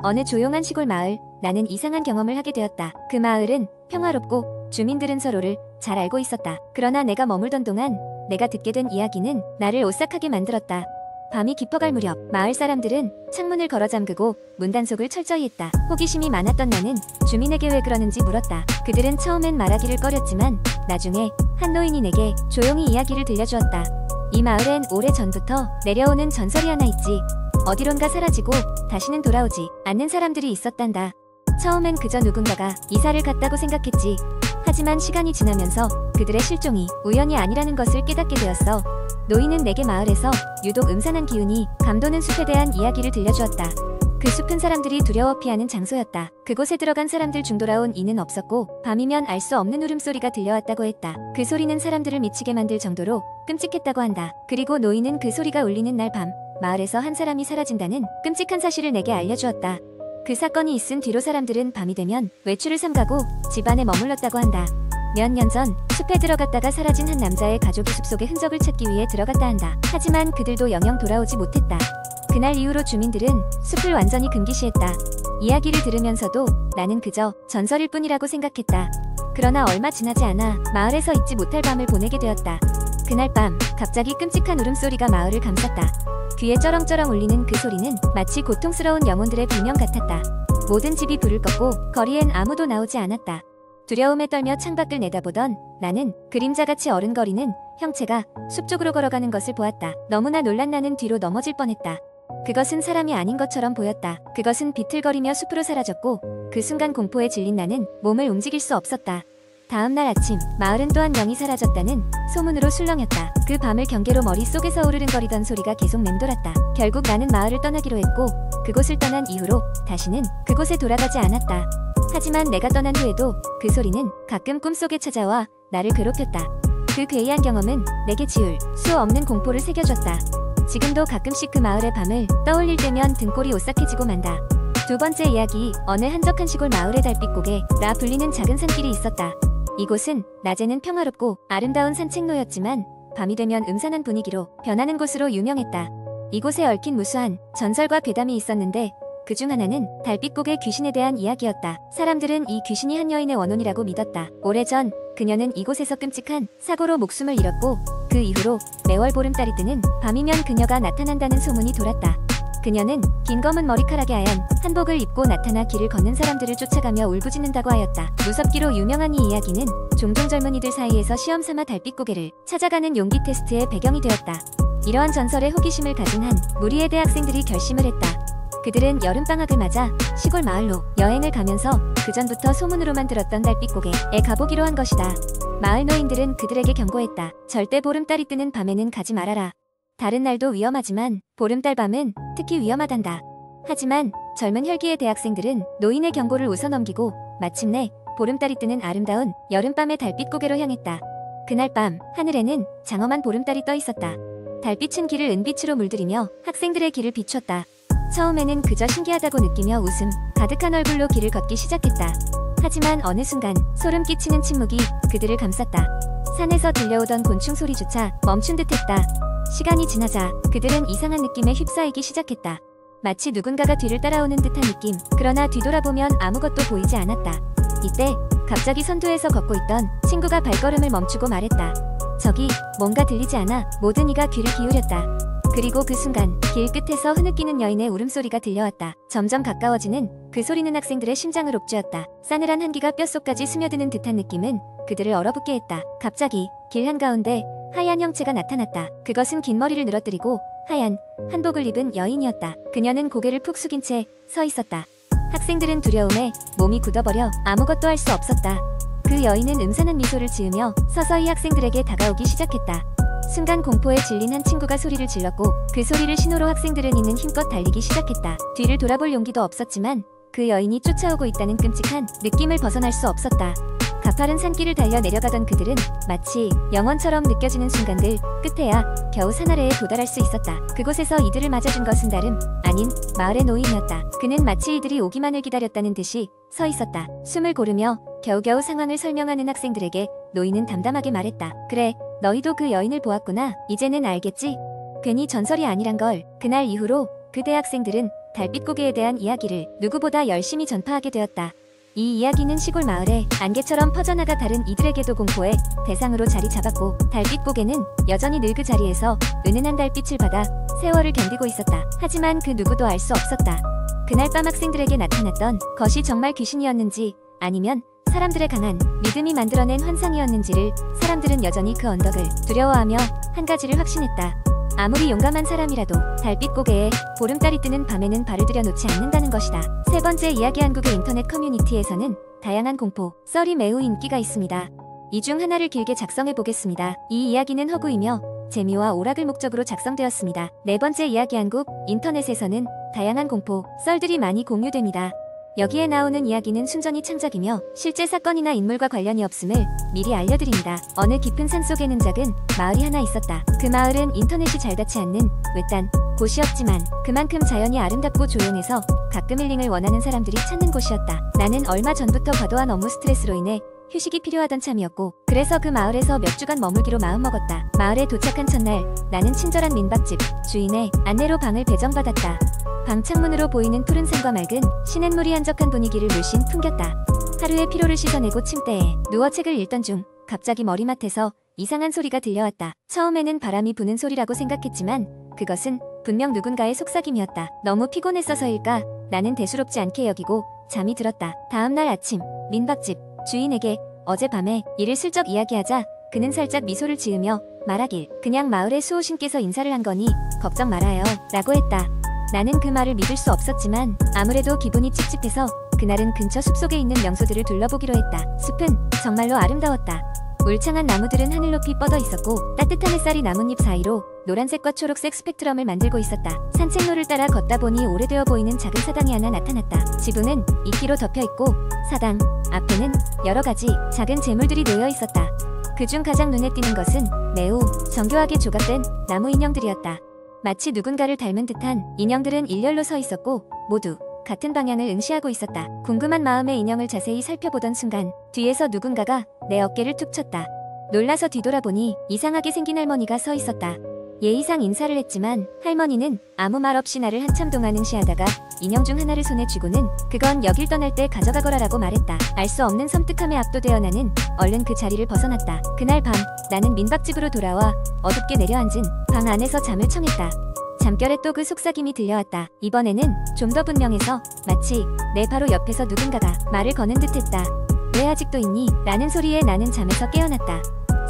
어느 조용한 시골 마을, 나는 이상한 경험을 하게 되었다. 그 마을은 평화롭고 주민들은 서로를 잘 알고 있었다. 그러나 내가 머물던 동안 내가 듣게 된 이야기는 나를 오싹하게 만들었다. 밤이 깊어갈 무렵 마을 사람들은 창문을 걸어 잠그고 문단속을 철저히 했다. 호기심이 많았던 나는 주민에게 왜 그러는지 물었다. 그들은 처음엔 말하기를 꺼렸지만 나중에 한 노인이 내게 조용히 이야기를 들려주었다. 이 마을엔 오래전부터 내려오는 전설이 하나 있지. 어디론가 사라지고 다시는 돌아오지 않는 사람들이 있었단다. 처음엔 그저 누군가가 이사를 갔다고 생각했지. 하지만 시간이 지나면서 그들의 실종이 우연이 아니라는 것을 깨닫게 되었어. 노인은 내게 마을에서 유독 음산한 기운이 감도는 숲에 대한 이야기를 들려주었다. 그 숲은 사람들이 두려워 피하는 장소였다. 그곳에 들어간 사람들 중 돌아온 이는 없었고 밤이면 알 수 없는 울음소리가 들려왔다고 했다. 그 소리는 사람들을 미치게 만들 정도로 끔찍했다고 한다. 그리고 노인은 그 소리가 울리는 날 밤 마을에서 한 사람이 사라진다는 끔찍한 사실을 내게 알려주었다. 그 사건이 있은 뒤로 사람들은 밤이 되면 외출을 삼가고 집안에 머물렀다고 한다. 몇 년 전 숲에 들어갔다가 사라진 한 남자의 가족이 숲속의 흔적을 찾기 위해 들어갔다 한다. 하지만 그들도 영영 돌아오지 못했다. 그날 이후로 주민들은 숲을 완전히 금기시했다. 이야기를 들으면서도 나는 그저 전설일 뿐이라고 생각했다. 그러나 얼마 지나지 않아 마을에서 잊지 못할 밤을 보내게 되었다. 그날 밤 갑자기 끔찍한 울음소리가 마을을 감쌌다. 귀에 쩌렁쩌렁 울리는 그 소리는 마치 고통스러운 영혼들의 비명 같았다. 모든 집이 불을 껐고 거리엔 아무도 나오지 않았다. 두려움에 떨며 창밖을 내다보던 나는 그림자같이 어른거리는 형체가 숲 쪽으로 걸어가는 것을 보았다. 너무나 놀란 나는 뒤로 넘어질 뻔했다. 그것은 사람이 아닌 것처럼 보였다. 그것은 비틀거리며 숲으로 사라졌고 그 순간 공포에 질린 나는 몸을 움직일 수 없었다. 다음날 아침 마을은 또한 명이 사라졌다는 소문으로 술렁였다. 그 밤을 경계로 머릿속에서 으르렁거리던 소리가 계속 맴돌았다. 결국 나는 마을을 떠나기로 했고 그곳을 떠난 이후로 다시는 그곳에 돌아가지 않았다. 하지만 내가 떠난 후에도 그 소리는 가끔 꿈속에 찾아와 나를 괴롭혔다. 그 괴이한 경험은 내게 지울 수 없는 공포를 새겨줬다. 지금도 가끔씩 그 마을의 밤을 떠올릴 때면 등골이 오싹해지고 만다. 두 번째 이야기, 어느 한적한 시골 마을의 달빛고개라 불리는 작은 산길이 있었다. 이곳은 낮에는 평화롭고 아름다운 산책로였지만 밤이 되면 음산한 분위기로 변하는 곳으로 유명했다. 이곳에 얽힌 무수한 전설과 괴담이 있었는데 그 중 하나는 달빛고개 귀신에 대한 이야기였다. 사람들은 이 귀신이 한 여인의 원혼이라고 믿었다. 오래전 그녀는 이곳에서 끔찍한 사고로 목숨을 잃었고 그 이후로 매월 보름달이 뜨는 밤이면 그녀가 나타난다는 소문이 돌았다. 그녀는 긴 검은 머리카락에 하얀 한복을 입고 나타나 길을 걷는 사람들을 쫓아가며 울부짖는다고 하였다. 무섭기로 유명한 이 이야기는 종종 젊은이들 사이에서 시험삼아 달빛고개를 찾아가는 용기 테스트의 배경이 되었다. 이러한 전설에 호기심을 가진 한 무리의 대학생들이 결심을 했다. 그들은 여름방학을 맞아 시골 마을로 여행을 가면서 그전부터 소문으로만 들었던 달빛고개에 가보기로 한 것이다. 마을 노인들은 그들에게 경고했다. 절대 보름달이 뜨는 밤에는 가지 말아라. 다른 날도 위험하지만 보름달 밤은 특히 위험하단다. 하지만 젊은 혈기의 대학생들은 노인의 경고를 웃어넘기고 마침내 보름달이 뜨는 아름다운 여름밤의 달빛고개로 향했다. 그날 밤 하늘에는 장엄한 보름달이 떠 있었다. 달빛은 길을 은빛으로 물들이며 학생들의 길을 비췄다. 처음에는 그저 신기하다고 느끼며 웃음 가득한 얼굴로 길을 걷기 시작했다. 하지만 어느 순간 소름 끼치는 침묵이 그들을 감쌌다. 산에서 들려오던 곤충 소리조차 멈춘 듯했다. 시간이 지나자 그들은 이상한 느낌에 휩싸이기 시작했다. 마치 누군가가 뒤를 따라오는 듯한 느낌. 그러나 뒤돌아보면 아무것도 보이지 않았다. 이때 갑자기 선두에서 걷고 있던 친구가 발걸음을 멈추고 말했다. 저기 뭔가 들리지 않아? 모든 이가 귀를 기울였다. 그리고 그 순간 길 끝에서 흐느끼는 여인의 울음소리가 들려왔다. 점점 가까워지는 그 소리는 학생들의 심장을 옥죄었다. 싸늘한 한기가 뼛속까지 스며드는 듯한 느낌은 그들을 얼어붙게 했다. 갑자기 길 한가운데 하얀 형체가 나타났다. 그것은 긴 머리를 늘어뜨리고 하얀 한복을 입은 여인이었다. 그녀는 고개를 푹 숙인 채 서 있었다. 학생들은 두려움에 몸이 굳어버려 아무것도 할 수 없었다. 그 여인은 음산한 미소를 지으며 서서히 학생들에게 다가오기 시작했다. 순간 공포에 질린 한 친구가 소리를 질렀고 그 소리를 신호로 학생들은 있는 힘껏 달리기 시작했다. 뒤를 돌아볼 용기도 없었지만 그 여인이 쫓아오고 있다는 끔찍한 느낌을 벗어날 수 없었다. 가파른 산길을 달려 내려가던 그들은 마치 영원처럼 느껴지는 순간들 끝에야 겨우 산 아래에 도달할 수 있었다. 그곳에서 이들을 맞아준 것은 다름 아닌 마을의 노인이었다. 그는 마치 이들이 오기만을 기다렸다는 듯이 서 있었다. 숨을 고르며 겨우겨우 상황을 설명하는 학생들에게 노인은 담담하게 말했다. 그래, 너희도 그 여인을 보았구나. 이제는 알겠지? 괜히 전설이 아니란 걸. 그날 이후로 그 대학생들은 달빛고개에 대한 이야기를 누구보다 열심히 전파하게 되었다. 이 이야기는 시골 마을에 안개처럼 퍼져나가 다른 이들에게도 공포의 대상으로 자리 잡았고, 달빛고개는 여전히 늘 그 자리에서 은은한 달빛을 받아 세월을 견디고 있었다. 하지만 그 누구도 알 수 없었다. 그날 밤 학생들에게 나타났던 것이 정말 귀신이었는지 아니면 사람들의 강한 믿음이 만들어낸 환상이었는지를 사람들은 여전히 그 언덕을 두려워하며 한 가지를 확신했다. 아무리 용감한 사람이라도 달빛고개에 보름달이 뜨는 밤에는 발을 들여놓지 않는다는 것이다. 세 번째 이야기. 한국의 인터넷 커뮤니티에서는 다양한 공포 썰이 매우 인기가 있습니다. 이 중 하나를 길게 작성해 보겠습니다. 이 이야기는 허구이며 재미와 오락을 목적으로 작성되었습니다. 네 번째 이야기. 한국 인터넷에서는 다양한 공포 썰들이 많이 공유됩니다. 여기에 나오는 이야기는 순전히 창작이며 실제 사건이나 인물과 관련이 없음을 미리 알려드립니다. 어느 깊은 산속에는 작은 마을이 하나 있었다. 그 마을은 인터넷이 잘 닿지 않는 외딴 곳이었지만 그만큼 자연이 아름답고 조용해서 가끔 힐링을 원하는 사람들이 찾는 곳이었다. 나는 얼마 전부터 과도한 업무 스트레스로 인해 휴식이 필요하던 참이었고, 그래서 그 마을에서 몇 주간 머물기로 마음먹었다. 마을에 도착한 첫날, 나는 친절한 민박집 주인의 안내로 방을 배정받았다. 방 창문으로 보이는 푸른 산과 맑은 시냇물이 한적한 분위기를 물씬 풍겼다. 하루의 피로를 씻어내고 침대에 누워 책을 읽던 중 갑자기 머리맡에서 이상한 소리가 들려왔다. 처음에는 바람이 부는 소리라고 생각했지만 그것은 분명 누군가의 속삭임이었다. 너무 피곤했어서일까? 나는 대수롭지 않게 여기고 잠이 들었다. 다음날 아침, 민박집 주인에게 어젯밤에 일을 슬쩍 이야기하자 그는 살짝 미소를 지으며 말하길, 그냥 마을의 수호신께서 인사를 한 거니 걱정 말아요 라고 했다. 나는 그 말을 믿을 수 없었지만 아무래도 기분이 찝찝해서 그날은 근처 숲속에 있는 명소들을 둘러보기로 했다. 숲은 정말로 아름다웠다. 울창한 나무들은 하늘 높이 뻗어 있었고 따뜻한 햇살이 나뭇잎 사이로 노란색과 초록색 스펙트럼을 만들고 있었다. 산책로를 따라 걷다 보니 오래되어 보이는 작은 사당이 하나 나타났다. 지붕은 이끼로 덮여 있고 사당 앞에는 여러 가지 작은 재물들이 놓여 있었다. 그중 가장 눈에 띄는 것은 매우 정교하게 조각된 나무 인형들이었다. 마치 누군가를 닮은 듯한 인형들은 일렬로 서 있었고 모두 같은 방향을 응시하고 있었다. 궁금한 마음에 인형을 자세히 살펴보던 순간 뒤에서 누군가가 내 어깨를 툭 쳤다. 놀라서 뒤돌아보니 이상하게 생긴 할머니가 서 있었다. 예의상 인사를 했지만 할머니는 아무 말 없이 나를 한참 동안 응시하다가 인형 중 하나를 손에 쥐고는 그건 여길 떠날 때 가져가거라라고 말했다. 알 수 없는 섬뜩함에 압도되어 나는 얼른 그 자리를 벗어났다. 그날 밤 나는 민박집으로 돌아와 어둡게 내려앉은 방 안에서 잠을 청했다. 잠결에 또 그 속삭임이 들려왔다. 이번에는 좀 더 분명해서 마치 내 바로 옆에서 누군가가 말을 거는 듯했다. 왜 아직도 있니? 라는 소리에 나는 잠에서 깨어났다.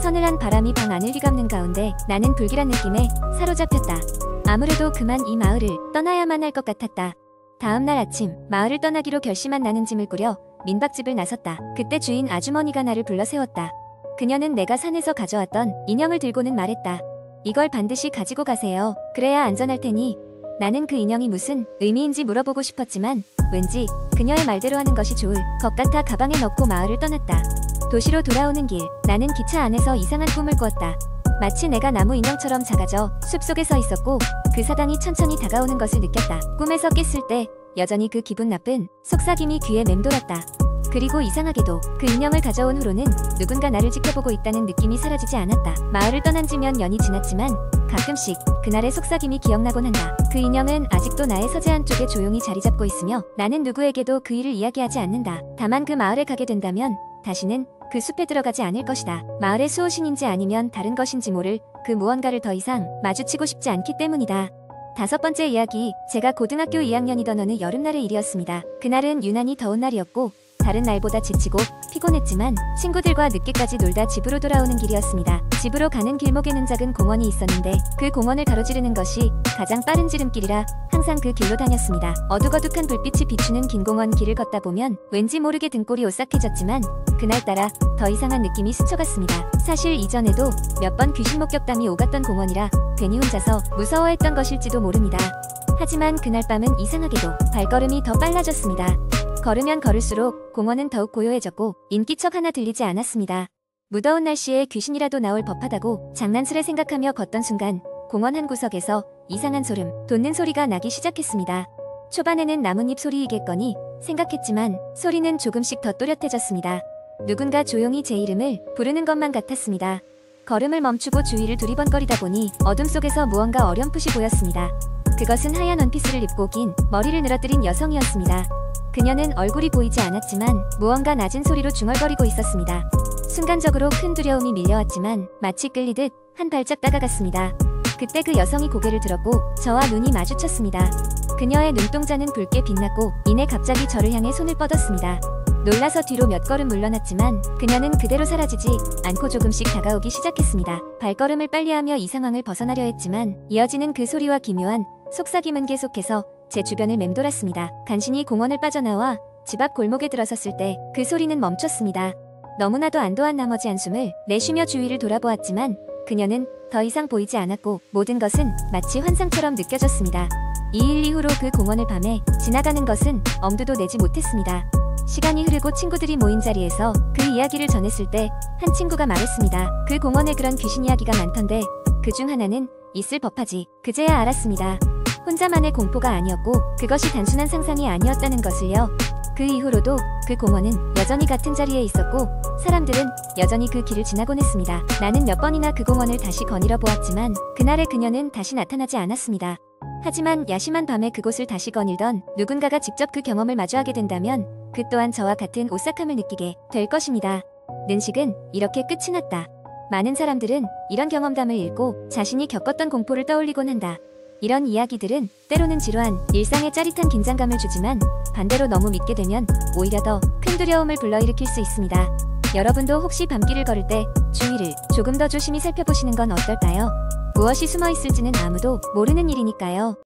서늘한 바람이 방 안을 휘감는 가운데 나는 불길한 느낌에 사로잡혔다. 아무래도 그만 이 마을을 떠나야만 할 것 같았다. 다음날 아침 마을을 떠나기로 결심한 나는 짐을 꾸려 민박집을 나섰다. 그때 주인 아주머니가 나를 불러 세웠다. 그녀는 내가 산에서 가져왔던 인형을 들고는 말했다. 이걸 반드시 가지고 가세요. 그래야 안전할 테니. 나는 그 인형이 무슨 의미인지 물어보고 싶었지만 왠지 그녀의 말대로 하는 것이 좋을 것 같아 가방에 넣고 마을을 떠났다. 도시로 돌아오는 길, 나는 기차 안에서 이상한 꿈을 꾸었다. 마치 내가 나무 인형처럼 작아져 숲속에 서 있었고 그 사당이 천천히 다가오는 것을 느꼈다. 꿈에서 깼을 때 여전히 그 기분 나쁜 속삭임이 귀에 맴돌았다. 그리고 이상하게도 그 인형을 가져온 후로는 누군가 나를 지켜보고 있다는 느낌이 사라지지 않았다. 마을을 떠난 지 몇 년이 지났지만 가끔씩 그날의 속삭임이 기억나곤 한다. 그 인형은 아직도 나의 서재 한쪽에 조용히 자리 잡고 있으며 나는 누구에게도 그 일을 이야기하지 않는다. 다만 그 마을에 가게 된다면 다시는 그 숲에 들어가지 않을 것이다. 마을의 수호신인지 아니면 다른 것인지 모를 그 무언가를 더 이상 마주치고 싶지 않기 때문이다. 다섯 번째 이야기. 제가 고등학교 2학년이던 어느 여름날의 일이었습니다. 그날은 유난히 더운 날이었고 다른 날보다 지치고 피곤했지만 친구들과 늦게까지 놀다 집으로 돌아오는 길이었습니다. 집으로 가는 길목에는 작은 공원이 있었는데 그 공원을 가로지르는 것이 가장 빠른 지름길이라 항상 그 길로 다녔습니다. 어둑어둑한 불빛이 비추는 긴 공원 길을 걷다 보면 왠지 모르게 등골이 오싹해졌지만 그날따라 더 이상한 느낌이 스쳐갔습니다. 사실 이전에도 몇 번 귀신 목격담이 오갔던 공원이라 괜히 혼자서 무서워했던 것일지도 모릅니다. 하지만 그날 밤은 이상하게도 발걸음이 더 빨라졌습니다. 걸으면 걸을수록 공원은 더욱 고요해졌고 인기척 하나 들리지 않았습니다. 무더운 날씨에 귀신이라도 나올 법하다고 장난스레 생각하며 걷던 순간 공원 한 구석에서 이상한 소름 돋는 소리가 나기 시작했습니다. 초반에는 나뭇잎 소리이겠거니 생각했지만 소리는 조금씩 더 또렷해졌습니다. 누군가 조용히 제 이름을 부르는 것만 같았습니다. 걸음을 멈추고 주위를 두리번거리다 보니 어둠 속에서 무언가 어렴풋이 보였습니다. 그것은 하얀 원피스를 입고 긴 머리를 늘어뜨린 여성이었습니다. 그녀는 얼굴이 보이지 않았지만 무언가 낮은 소리로 중얼거리고 있었습니다. 순간적으로 큰 두려움이 밀려왔지만 마치 끌리듯 한 발짝 다가갔습니다. 그때 그 여성이 고개를 들었고 저와 눈이 마주쳤습니다. 그녀의 눈동자는 붉게 빛났고 이내 갑자기 저를 향해 손을 뻗었습니다. 놀라서 뒤로 몇 걸음 물러났지만 그녀는 그대로 사라지지 않고 조금씩 다가오기 시작했습니다. 발걸음을 빨리하며 이 상황을 벗어나려 했지만 이어지는 그 소리와 기묘한 속삭임은 계속해서 제 주변을 맴돌았습니다. 간신히 공원을 빠져나와 집 앞 골목에 들어섰을 때 그 소리는 멈췄습니다. 너무나도 안도한 나머지 한숨을 내쉬며 주위를 돌아보았지만 그녀는 더 이상 보이지 않았고 모든 것은 마치 환상처럼 느껴졌습니다. 이 일 이후로 그 공원을 밤에 지나가는 것은 엄두도 내지 못했습니다. 시간이 흐르고 친구들이 모인 자리에서 그 이야기를 전했을 때 한 친구가 말했습니다. 그 공원에 그런 귀신 이야기가 많던데 그중 하나는 있을 법하지. 그제야 알았습니다. 혼자만의 공포가 아니었고 그것이 단순한 상상이 아니었다는 것을요. 그 이후로도 그 공원은 여전히 같은 자리에 있었고 사람들은 여전히 그 길을 지나곤 했습니다. 나는 몇 번이나 그 공원을 다시 거닐어 보았지만 그날의 그녀는 다시 나타나지 않았습니다. 하지만 야심한 밤에 그곳을 다시 거닐던 누군가가 직접 그 경험을 마주하게 된다면 그 또한 저와 같은 오싹함을 느끼게 될 것입니다. 는식은 이렇게 끝이 났다. 많은 사람들은 이런 경험담을 읽고 자신이 겪었던 공포를 떠올리곤 한다. 이런 이야기들은 때로는 지루한 일상의 짜릿한 긴장감을 주지만 반대로 너무 믿게 되면 오히려 더 큰 두려움을 불러일으킬 수 있습니다. 여러분도 혹시 밤길을 걸을 때 주위를 조금 더 조심히 살펴보시는 건 어떨까요? 무엇이 숨어 있을지는 아무도 모르는 일이니까요.